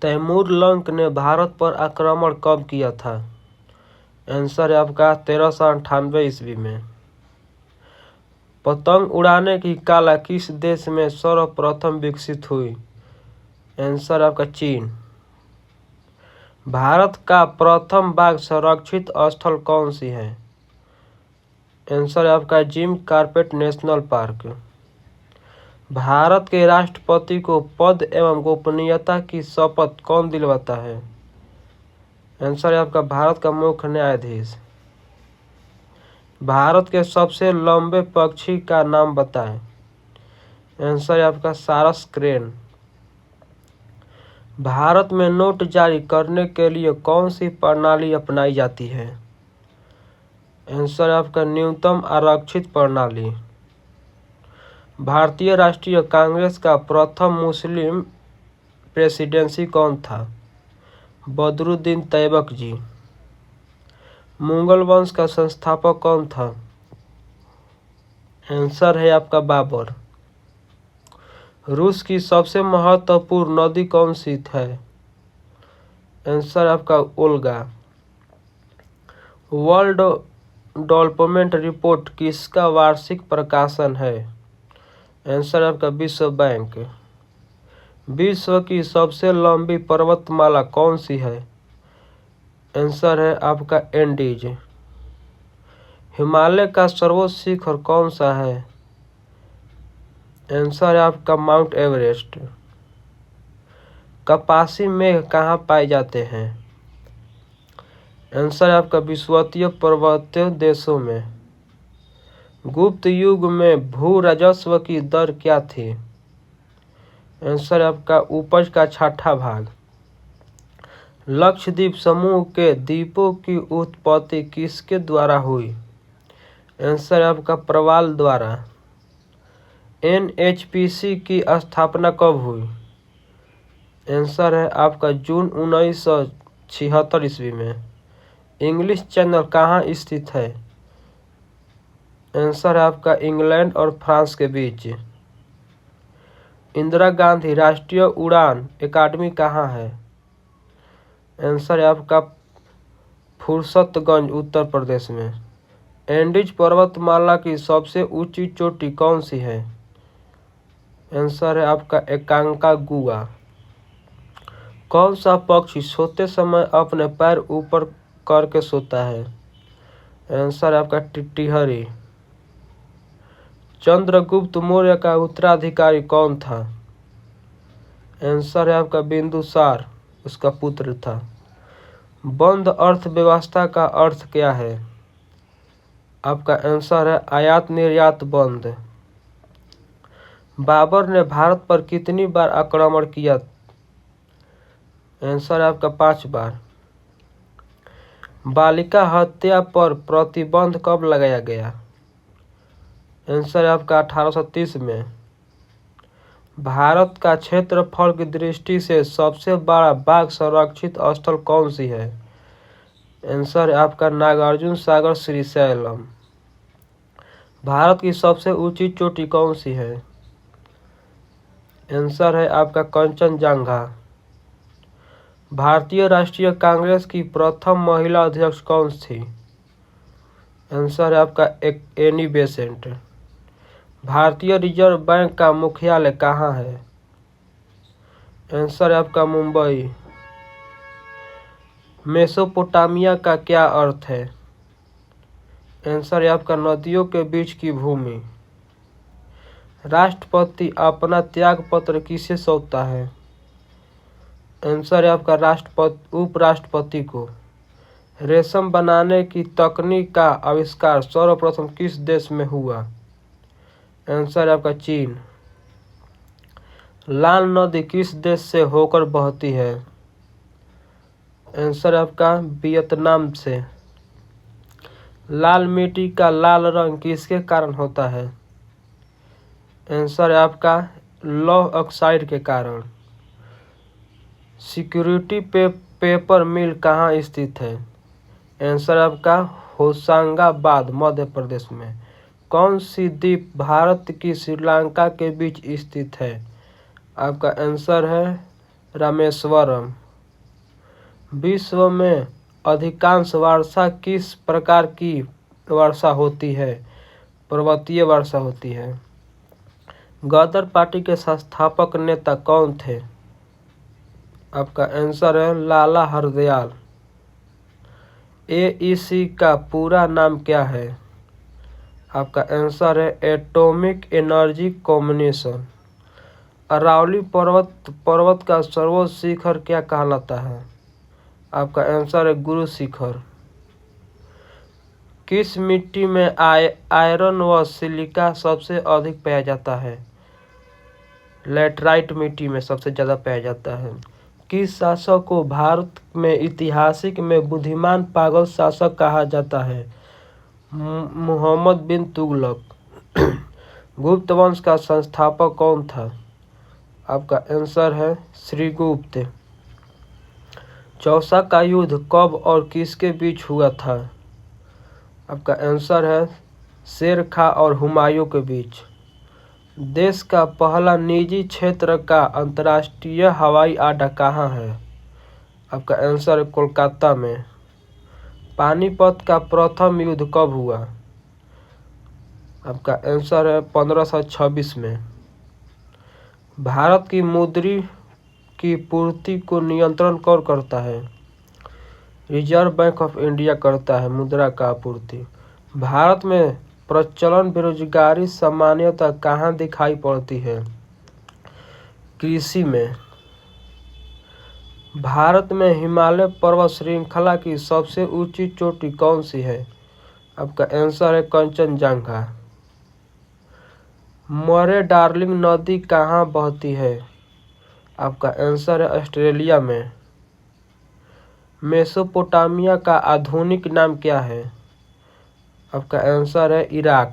तैमूर लंक ने भारत पर आक्रमण कब किया था? आंसर है आपका 1398 ईस्वी में। पतंग उड़ाने की कला किस देश में सर्वप्रथम विकसित हुई? आंसर आपका चीन। भारत का प्रथम बाघ संरक्षित स्थल कौन सी है? आंसर आपका Jim Corbett national park. Bharat के राष्ट्रपति को पद एवं गोपनीयता की शपथ कौन दिलवाता है? आंसर है आपका भारत का मुख्य न्यायाधीश। भारत के सबसे लंबे पक्षी का नाम बताएं। आंसर है आपका सारस क्रेन। भारत में नोट जारी करने के लिए कौन सी प्रणाली अपनाई जाती है? आंसर है आपका न्यूनतम आरक्षित प्रणाली। भारतीय राष्ट्रीय कांग्रेस का प्रथम मुस्लिम प्रेसिडेंसी कौन था? बदरुद्दीन तैयबक जी। मुगल वंश का संस्थापक कौन था? आंसर है आपका बाबर। रूस की सबसे महत्वपूर्ण नदी कौन सी है? आंसर आपका ओल्गा। वर्ल्ड डेवलपमेंट रिपोर्ट किसका वार्षिक प्रकाशन है? आंसर आपका विश्व बैंक। विश्व की सबसे लंबी पर्वतमाला कौन सी है? आंसर है आपका एंडीज। हिमालय का सर्वोच्च शिखर कौन सा है? आंसर है आपका माउंट एवरेस्ट। कपासी मेघ कहाँ पाए जाते हैं? आंसर है आपका विषुवतीय पर्वतीय देशों में। गुप्त युग में भू राजस्व की दर क्या थी? आंसर है आपका उपज का 6वां भाग। लक्षद्वीप समूह के द्वीपों की उत्पत्ति किसके द्वारा हुई? आंसर है आपका प्रवाल द्वारा। एनएचपीसी की स्थापना कब हुई? आंसर है आपका जून 1976 ईस्वी में। इंग्लिश चैनल कहाँ स्थित है? आंसर है आपका इंग्लैंड और फ्रांस के बीच। इंदिरा गांधी राष्ट्रीय उड़ान अकादमी कहाँ है? आंसर है आपका फुर्सतगंज उत्तर प्रदेश में। एंडीज पर्वतमाला की सबसे ऊंची चोटी कौन सी है? आंसर है आपका एकांकागुआ। कौन सा पक्षी सोते समय अपने पैर ऊपर करके सोता है? आंसर है आपका टिटहरी। चंद्रगुप्त मौर्य का उत्तराधिकारी कौन था? आंसर है आपका बिंदुसार, उसका पुत्र था। बंद अर्थव्यवस्था का अर्थ क्या है? आपका आंसर है आयात निर्यात बंद। बाबर ने भारत पर कितनी बार आक्रमण किया? आंसर है आपका 5 बार। बालिका हत्या पर प्रतिबंध कब लगाया गया? आंसर है आपका 1830 में। भारत का क्षेत्रफल की दृष्टि से सबसे बड़ा बाघ संरक्षित स्थल कौन सी है? आंसर है आपका नागार्जुन सागर श्रीशैलम। भारत की सबसे ऊंची चोटी कौन सी है? आंसर है आपका कंचनजंगा। भारतीय राष्ट्रीय कांग्रेस की प्रथम महिला अध्यक्ष कौन थी? आंसर है आपका एनी बेसेंट। भारतीय रिजर्व बैंक का मुख्यालय कहाँ है? आंसर है आपका मुंबई। मेसोपोटामिया का क्या अर्थ है? आंसर है आपका नदियों के बीच की भूमि। राष्ट्रपति अपना त्याग पत्र किसे सौंपता है? आंसर है आपका उपराष्ट्रपति को। रेशम बनाने की तकनीक का आविष्कार सर्वप्रथम किस देश में हुआ? आंसर है आपका चीन। लाल नदी किस देश से होकर बहती है? आंसर है आपका वियतनाम से। लाल मिट्टी का लाल रंग किसके कारण होता है? आंसर है आपका लौह ऑक्साइड के कारण। सिक्योरिटी पेपर मिल कहाँ स्थित है? आंसर आपका होशंगाबाद मध्य प्रदेश में। कौन सी द्वीप भारत की श्रीलंका के बीच स्थित है? आपका आंसर है रामेश्वरम। विश्व में अधिकांश वर्षा किस प्रकार की वर्षा होती है? पर्वतीय वर्षा होती है। गदर पार्टी के संस्थापक नेता कौन थे? आपका आंसर है लाला हरदयाल। एईसी का पूरा नाम क्या है? आपका आंसर है एटॉमिक एनर्जी कॉम्बिनेशन। अरावली पर्वत का सर्वोच्च शिखर क्या कहलाता है? आपका आंसर है गुरु शिखर। किस मिट्टी में आयरन व सिलिका सबसे अधिक पाया जाता है? लैटराइट मिट्टी में सबसे ज़्यादा पाया जाता है। किस शासक को भारत में ऐतिहासिक में बुद्धिमान पागल शासक कहा जाता है? मोहम्मद बिन तुगलक। गुप्त वंश का संस्थापक कौन था? आपका आंसर है श्रीगुप्त। चौसा का युद्ध कब और किसके बीच हुआ था? आपका आंसर है शेर खां और हुमायूं के बीच। देश का पहला निजी क्षेत्र का अंतर्राष्ट्रीय हवाई अड्डा कहाँ है? आपका आंसर है कोलकाता में। पानीपत का प्रथम युद्ध कब हुआ? आपका आंसर है 1526 में। भारत की मुद्रा की पूर्ति को नियंत्रण कौन करता है? रिजर्व बैंक ऑफ इंडिया करता है मुद्रा का आपूर्ति। भारत में प्रचलन बेरोजगारी सामान्यतः कहाँ दिखाई पड़ती है? कृषि में। भारत में हिमालय पर्वत श्रृंखला की सबसे ऊंची चोटी कौन सी है? आपका आंसर है कंचनजंगा। मरे डार्लिंग नदी कहाँ बहती है? आपका आंसर है ऑस्ट्रेलिया में। मेसोपोटामिया का आधुनिक नाम क्या है? आपका आंसर है इराक।